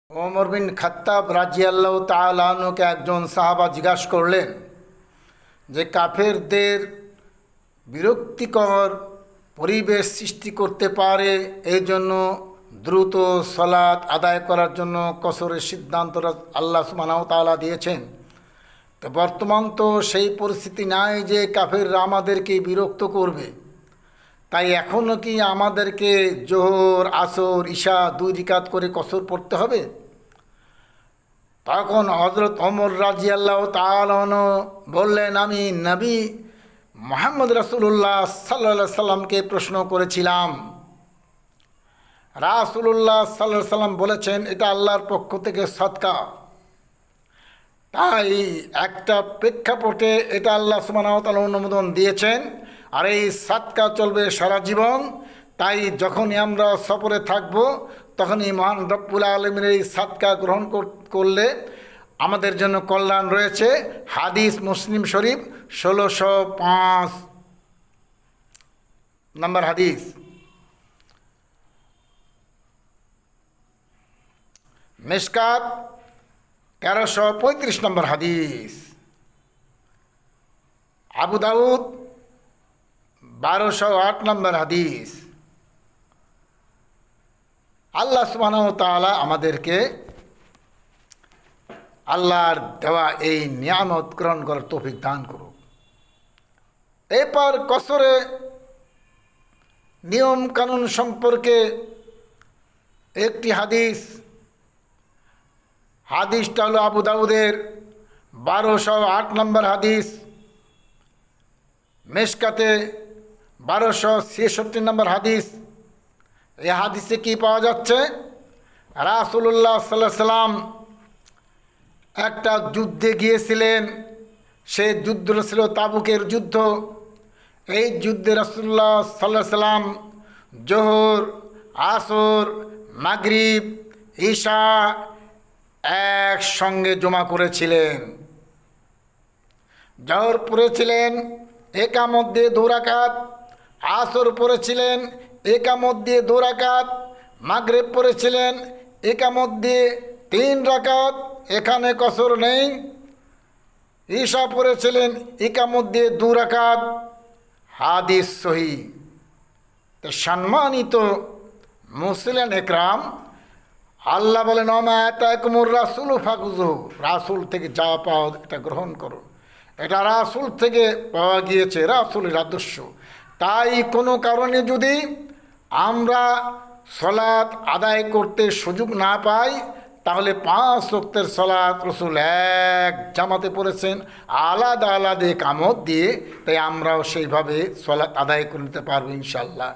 ওমর বিন খাত্তাব রাজিয়াল্লাহু তাআলা আনহুকে একজন সাহাবা জিজ্ঞাসা করলেন যে কাফেরদের বিরক্তিকর পরিবেশ সৃষ্টি করতে পারে, এই জন্য দ্রুত সালাত আদায় করার জন্য কসরের সিদ্ধান্ত আল্লাহ সুবহানাহু ওয়া তাআলা দিয়েছেন। তো বর্তমান তো সেই পরিস্থিতি নাই যে কাফেররা আমাদেরকে বিরক্ত করবে, তাই এখনও কি আমাদেরকে জোহর আসর ঈশা 2 রাকাত করে কসর পড়তে হবে? তখন হযরত ওমর রাদিয়াল্লাহু তাআলা আনহু বললেন, আমি নবী মুহাম্মদ রাসূলুল্লাহ সাল্লাল্লাহু আলাইহি সাল্লামকে প্রশ্ন করেছিলাম। রাসূলুল্লাহ সাল্লাল্লাহু আলাইহি সাল্লাম বলেছেন এটা আল্লাহর পক্ষ থেকে সদকা, তাই একটা প্রেক্ষাপটে এটা আল্লাহ সুবহানাহু ওয়া তাআলা অনুমোদন দিয়েছেন, আর এই সদকা চলবে সারা জীবন। তাই যখনই আমরা সফরে থাকব তখনই মহান রব্বুল আলামিনের এই সদকা গ্রহণ করলে আমাদের জন্য কল্যাণ রয়েছে। হাদিস মুসলিম শরীফ 1605 নম্বর হাদিস। মিশকাত 1335 নম্বর হাদিস। আবু দাউদ 1208 নম্বর হাদিস। আল্লাহ সুবহানাহু ওয়া তাআলা আমাদেরকে আল্লাহর দেওয়া এই নিয়ামত গ্রহণ করার তৌফিক দান করুক। এরপর কসরে নিয়ম কানুন সম্পর্কে একটি হাদিসটা হলো আবু দাউদের 1208 নম্বর হাদিস, মিশকাতে 1266 নম্বর হাদিস। এই হাদিসে কি পাওয়া যাচ্ছে? রাসূলুল্লাহ সাল্লাল্লাহু আলাইহি সাল্লাম একটা যুদ্ধে গিয়েছিলেন। সেই যুদ্ধ ছিল তাবুকের যুদ্ধ। এই যুদ্ধে রাসূলুল্লাহ সাল্লাল্লাহু আলাইহি সাল্লাম জোহর, আসর, মাগরিব, ঈশা একসঙ্গে জমা করেছিলেন। জোহর পড়েছিলেন একামত দিয়ে 2 রাকাত, আসর পড়েছিলেন একামত দিয়ে 2 রাকাত, মাগরিব পড়েছিলেন একামত দিয়ে 3 রাকাত, এখানে কসর নেই। ঈশা পড়েছিলেন একামত দিয়ে 2 রাকাত। হাদিস সহিহ। তো সম্মানিত মুসলিম একরাম, আল্লাহ বলেন ওমা আতাকুমুর রাসূলু ফাখুযুহু, রাসূল থেকে যা পাও এটা গ্রহণ করো। এটা রাসূল থেকে পাওয়া গিয়েছে, রাসূলের আদর্শ। তাই কোনো কারণে যদি আমরা সালাত আদায় করতে সুযোগ না পাই, তাহলে 5 ওয়াক্তের সালাত রাসূল এক জামাতে পড়েছেন, আলাদা আলাদা কামত দিয়ে, তাই আমরাও সেইভাবে সালাত আদায় করে নিতে পারবো ইনশাআল্লাহ।